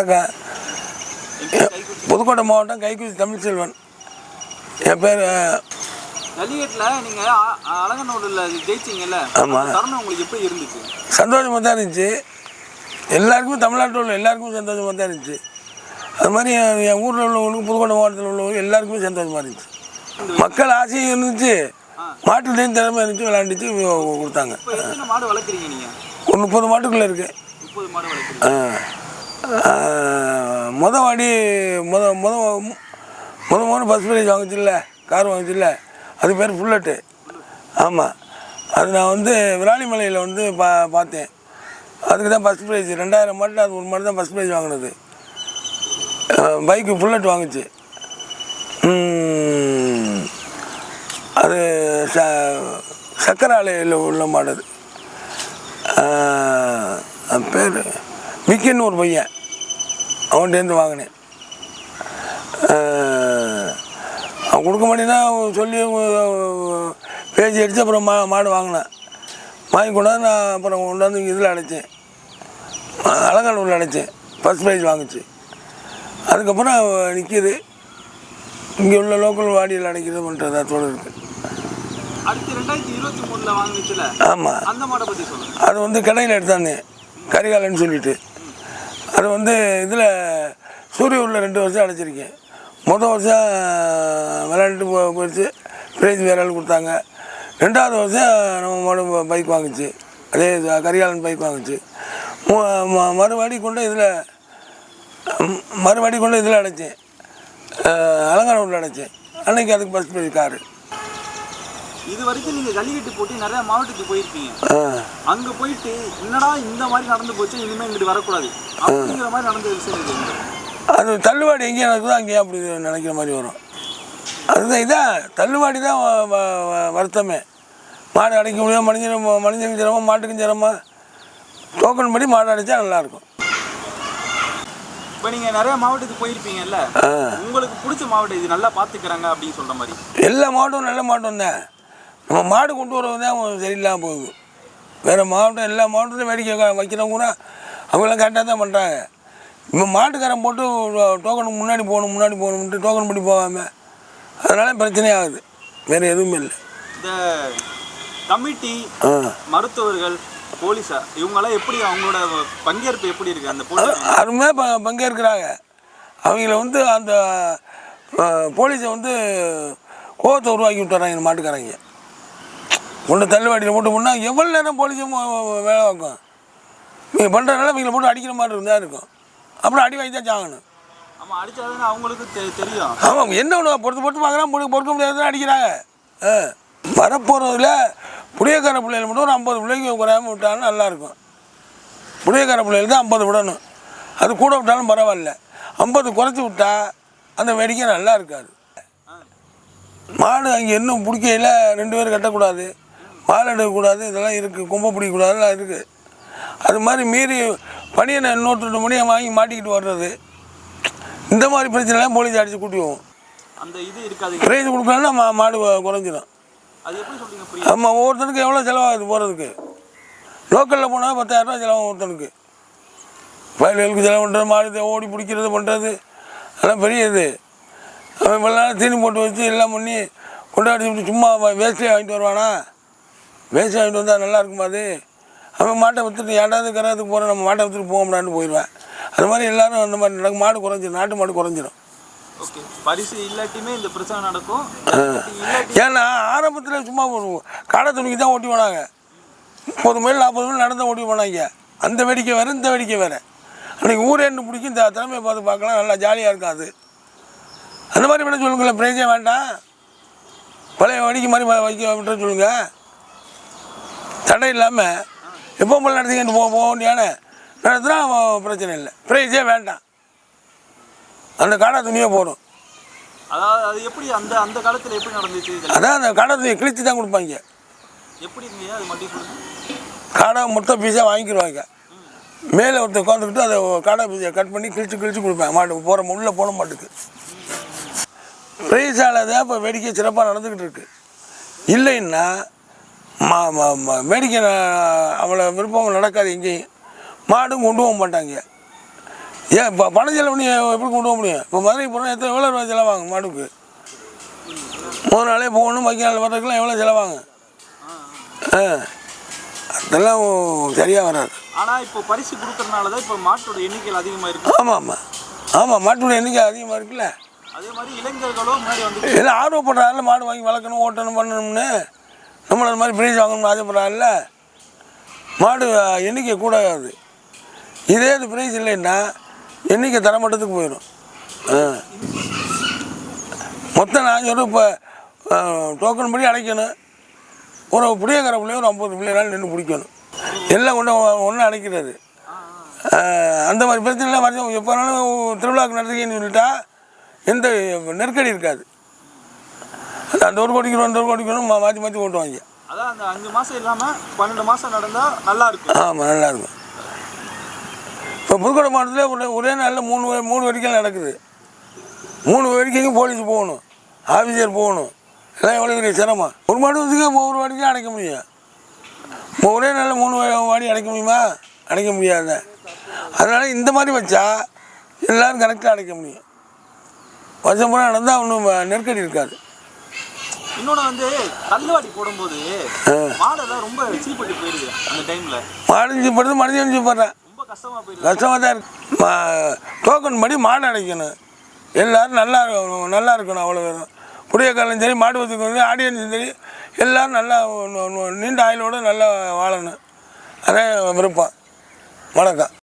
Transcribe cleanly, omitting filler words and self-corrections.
வணக்கம். புதுக்கோட்டை மாவட்டம் கைக்குச்சி தமிழ்செல்வன் என் பேர். ஜல்லிக்கட்டில் நீங்கள் அலங்கநல்லூரில் ஜெயிச்சிங்கல்ல, தருணம் உங்களுக்கு எப்படி இருந்துச்சு? சந்தோஷமாக தான் இருந்துச்சு. எல்லாருக்குமே தமிழ்நாட்டில் உள்ள எல்லாருக்குமே சந்தோஷமாக தான் இருந்துச்சு. அது மாதிரி என் ஊரில் உள்ளவங்களுக்கு புதுக்கோட்டை மாவட்டத்தில் உள்ளவங்க எல்லாருக்குமே சந்தோஷமாக இருந்துச்சு. மக்கள் ஆசையும் இருந்துச்சு, மாட்டுலேயும் திறமை இருந்துச்சு, விளையாண்டுச்சு கொடுத்தாங்க. எத்தனை மாடு வளர்க்குறீங்க நீங்கள்? ஒரு 30 மாட்டுக்குள்ளே இருக்குது. 30 மாடு வளர்க்குறீங்க. முதல் ஃபஸ்ட் ப்ரைஸ் வாங்கிச்சில்ல, கார் வாங்கிச்சில்ல, அது பேர் புல்லட்டு. ஆமாம், அது நான் வந்து விராலிமலையில் வந்து பார்த்தேன். அதுக்கு தான் ஃபஸ்ட் ப்ரைஸ். 2000 மாட்டில் அது ஒரு மாடு தான் ஃபஸ்ட் ப்ரைஸ் வாங்கினது. பைக்கு புல்லட் வாங்கிச்சு. அது சக்கரை ஆலையில் உள்ள மாடு. அது பேர் விக்கின்னு ஒரு பையன், அவன்கிட்டேருந்து வாங்கினேன். அவன் கொடுக்க மாட்டேன்னா சொல்லி பேசி அடித்து அப்புறம் மாடு வாங்கினேன். வாங்கி கொண்டாந்து நான் அப்புறம் கொண்டாந்து இங்கே இதில் அடைச்சேன், அலங்காநல்லூரில் அடைச்சேன். First prize வாங்கிச்சு. அதுக்கப்புறம் நிற்கிது இங்கே உள்ள லோக்கல் வாடியில் அடைக்கிறது பண்ணுறது அதோடு இருக்குது. அடுத்து 2023 வாங்கிச்சுல? ஆமாம், அந்த மாடை பற்றி சொல்லுங்கள். அது வந்து கடையில் எடுத்தாந்தே, கரிகாலன்னு சொல்லிட்டு. அது வந்து இதில் சூரியூரில் 2 வருஷம் அடைச்சிருக்கேன். மொதல் வருஷம் விளையாண்டு போயிடுச்சு, ப்ரைஸ் வேற ஆள் கொடுத்தாங்க. 2வது வருஷம் நம்ம மாடு பைக் வாங்கிச்சு, அதே கரிகாலன் பைக் வாங்கிச்சு. மறுபடி கொண்டு இதில் அடைச்சேன், அலங்காநல்லூரில் அடைச்சேன். அன்றைக்கி அதுக்கு ஃபஸ்ட் ப்ரைஸ் காரு. இது வரைக்கும் நீங்கள் ஜல்லிக்கட்டு போட்டு நிறையா மாவட்டத்துக்கு போயிருக்கீங்க. அங்கே போயிட்டு என்னடா இந்த மாதிரி நடந்து போச்சு, இனிமேல் இங்கிட்டு வரக்கூடாது அப்படிங்கிற மாதிரி நடந்த விஷயம். அது தள்ளுவாடி எங்கேயும் நடக்குதோ அங்கேயே அப்படி நினைக்கிற மாதிரி வரும். அதுதான் இதான் தள்ளுவாடி தான் வருத்தமே. மாடு அடைக்க முடியாது, மனிதனுக்கும் சிரமம், மாட்டுக்கும் சிரமம். டோக்கன் படி மாடு அடைச்சா நல்லாயிருக்கும். இப்போ நீங்கள் நிறையா மாவட்டத்துக்கு போயிருப்பீங்கல்ல, உங்களுக்கு பிடிச்ச மாவட்டம் இது, நல்லா பார்த்துக்கிறாங்க அப்படின்னு சொல்கிற மாதிரி? எல்லா மாவட்டமும் நல்ல மாவட்டம் தான். நம்ம மாடு கொண்டு வரது தான் சரியில்லாமல் போகுது. வேறு மாவட்டம் எல்லா மாவட்டத்திலும் வேடிக்கை வைக்கிறவங்க கூட அவங்களாம் கரெக்டாக தான் பண்ணுறாங்க. இப்போ மாட்டுக்காரன் போட்டு டோக்கனுக்கு முன்னாடி போகணும்ட்டு டோக்கன் பண்ணி போகாமல் அதனால பிரச்சனையாகுது, வேறு எதுவுமே இல்லை. இந்த கமிட்டி, மருத்துவர்கள், போலீஸா இவங்கெல்லாம் எப்படி, அவங்களோட பங்கேற்பு எப்படி இருக்குது? அந்த அருமையாக பங்கேற்கிறாங்க. அவங்கள வந்து அந்த போலீஸை வந்து கோவத்தை உருவாக்கி விட்டுறாங்க. இந்த மாட்டுக்காரங்க ஒன்று தள்ளுவாடியில் போட்டு போனால் எவ்வளோ நேரம் போலீஸும் வேலை வைக்கும். நீங்கள் பண்ணுறதுனால இவங்களை போட்டு அடிக்கிற மாதிரி இருந்தால் இருக்கும். அப்புறம் அடி வாங்கி தான் சாகணும். ஆமாம், அடித்தாதுன்னு அவங்களுக்கு தெரியும். ஆமாம், என்ன ஒன்று பொறுத்து பார்க்குறான், பொறுக்க முடியாதுன்னு அடிக்கிறாங்க. வரப்போகிறதுல புளியக்கார பிள்ளைகள் மட்டும் ஒரு 50 பிள்ளைங்க குறையாமல் விட்டாலும் நல்லாயிருக்கும். புளியக்கார பிள்ளைகள் தான் 50 விடணும். அது கூட விட்டாலும் பரவாயில்ல. 50 குறைச்சி விட்டா அந்த வேடிக்கை நல்லா இருக்காது. மாடு அங்கே இன்னும் பிடிக்கையில் 2 பேர் கட்டக்கூடாது, மாலை எடுக்கக்கூடாது, இதெல்லாம் இருக்குது. கொம்பை பிடிக்கக்கூடாதுலாம் இருக்குது. அது மாதிரி மீறி பணியை இன்னொரு மணியை வாங்கி மாட்டிக்கிட்டு வர்றது, இந்த மாதிரி பிரச்சனைலாம் போலீஸ் அடித்து கூட்டிவோம். அந்த இது இருக்காது. ப்ரைஸ் கொடுக்கலன்னா மாடு குறைஞ்சிடும். அது எப்படி சொல்றீங்க? ஆமாம், ஒவ்வொருத்தனுக்கு எவ்வளோ செலவாகுது போகிறதுக்கு. லோக்கலில் போனால் 10,000 ரூபா செலவாகும் ஒருத்தனுக்கு. வயல்களுக்கு செலவு பண்ணுறது, மாடு ஓடி பிடிக்கிறது பண்ணுறது அதெல்லாம் பெரிய இது. அவன் இவ்வளோ நாள் தீனி போட்டு வச்சு எல்லாம் பண்ணி கொண்டாடி சும்மா வேஸ்ட்லேயே வாங்கிட்டு வருவானா? வேஸ்ட் வாங்கிட்டு வந்தால் நல்லா இருக்குமா? அது அவன் மாட்டை விற்றுட்டு ஏண்டாவது கரத்துக்கு போகிறோம், நம்ம மாட்டை விற்றுட்டு போக முடியான்னு போயிடுவேன். அது மாதிரி எல்லோரும் அந்த மாதிரி நடக்கும். மாடு குறைஞ்சிடும், நாட்டு மாடு குறைஞ்சிடும். பரிசு இல்லாட்டியுமே இந்த பிரச்சனை நடக்கும். ஏன்னா ஆரம்பத்தில் சும்மா காடை துணிக்கு தான் ஓட்டி போனாங்க. 30 மைல் 40 மைல் நடந்து ஓட்டி போனாங்க. அந்த வேடிக்கை வேறு, இந்த வேடிக்கை வேறு. அன்றைக்கி ஊரேன்னு பிடிக்கும், இந்த திறமையை பார்த்து பார்க்கலாம், நல்லா ஜாலியாக இருக்காது. அந்த மாதிரி விட சொல்லுங்களேன், ப்ரைஸே வேண்டாம், பழைய வேடிக்கை மாதிரி வைக்க விட்டு சொல்லுங்கள். தடை இல்லாமல் எப்போ போல் நடத்திக்கிட்டு போக வேண்டியான நடத்துனா பிரச்சனை இல்லை. ப்ரைஸே வேண்டாம், அந்த காடை துணியே போடும். அதாவது அது எப்படி அந்த அந்த காலத்தில் எப்படி நடந்துச்சு? அதான் அந்த காடை துணியை கிழிச்சு தான் கொடுப்பாங்க. எப்படி இருந்தீங்க அது மட்டும்? காடை மொத்த பீஸாக வாங்கிக்கிடுவாங்க. மேலே ஒருத்தர் உட்காந்துக்கிட்டு அதை காடை பீஸை கட் பண்ணி கிழிச்சு கொடுப்பேன். மாட்டுக்கு போகிற உள்ளே போன மாட்டுக்கு ப்ரைஸால் தான் இப்போ வேடிக்கை சிறப்பாக நடந்துக்கிட்டு இருக்குது. இல்லைன்னா வேடிக்கை அவ்வளோ விருப்பம் நடக்காது. எங்கேயும் மாடும் கொண்டு போக மாட்டாங்க. ஏன் இப்போ பணம் செலவு பண்ணி எப்படி கொண்டு போக முடியும்? இப்போ மதுரைக்கு போனால் எவ்வளோ ரூபா செலவாங்க மாட்டுக்கு? மூணு நாளே போகணும், மக்கள் நாள் வர்றதுக்குலாம் எவ்வளோ செலவாங்க? அதெல்லாம் சரியாக வராது. ஆனால் இப்போ பரிசு கொடுக்கறதுனால தான் இப்போ மாட்டோட எண்ணிக்கைகள் அதிகமாக இருக்குது. ஆமாம் மாட்டோட எண்ணிக்கை அதிகமாக இருக்குல்ல. அதே மாதிரி இளைஞர்களும் முன்னாடி வந்து எல்லாம் ஆர்வப்படுறாருல, மாடு வாங்கி வளர்க்கணும், ஓட்டணும், பண்ணணும்னு. நம்மள அது மாதிரி ப்ரைஸ் வாங்கணும்னு ஆசைப்படுறாருல. மாடு எண்ணிக்கை கூடாது. இதே இது ப்ரைஸ் இல்லைன்னா எண்ணிக்கை தரமட்டத்துக்கு போயிடும். மொத்தம் நான் சொல்கிறேன், இப்போ டோக்கன் படி அடைக்கணும். ஒரு புளியக்கரை பிள்ளைய ஒரு 50 பிள்ளைனாலும் நின்று பிடிக்கணும். எல்லாம் கொண்டு ஒன்றும் அடைக்கிறாரு. அந்த மாதிரி பிரச்சனைலாம் வரைக்கும் எப்போனாலும் திருவிழாவுக்கு நடத்துக்கன்னு சொல்லிட்டா எந்த நெருக்கடி இருக்காது. அந்த ஒரு கோடிக்கணும் மாற்றி ஓட்டுவாங்க. அதான் அந்த 5 மாதம் இல்லாமல் 12 மாதம் நடந்தால் நல்லா இருக்கும். ஆமாம், நல்லாயிருக்கும். இப்போ புதுக்கோட்டை மாவட்டத்தில் ஒரே நாளில் 3 வரைக்கும் நடக்குது. 3 வரைக்கும் போலீஸ் போகணும், ஆஃபீஸர் போகணும். எல்லாம் எவ்வளோ பெரிய சிரமம். ஒரு மாதத்துக்கு ஒவ்வொரு வாடிக்கையும் அடைக்க முடியும். ஒரே நாளில் 3 வாடி அடைக்க முடியுமா? அடைக்க முடியாது. அதனால் இந்த மாதிரி வச்சா எல்லோரும் கரெக்டாக அடைக்க முடியும். வருஷம் பூரா நடந்தால் ஒன்றும் நெருக்கடி இருக்காது. இன்னொன்று வந்து தள்ளுவாடி போடும்போது மாடெல்லாம் ரொம்ப சீப்பட்டு போயிடுது. அந்த டைமில் மாடு சீப்படுறது, மனிதன் சீப்படுறேன். ரொம்ப கஷ்டமாக தான் இருக்குது. டோக்கன் படி மாடு அடைக்கணும். எல்லோரும் நல்லா இருக்கணும். அவ்வளோ வேணும். புளியக்காரலும் சரி, மாடு வச்சுக்கணும், ஆடியன்ஸும் சரி, எல்லோரும் நல்லா நீண்ட ஆயுளோடு நல்லா வாழணும். அதே விருப்பம். வணக்கம்.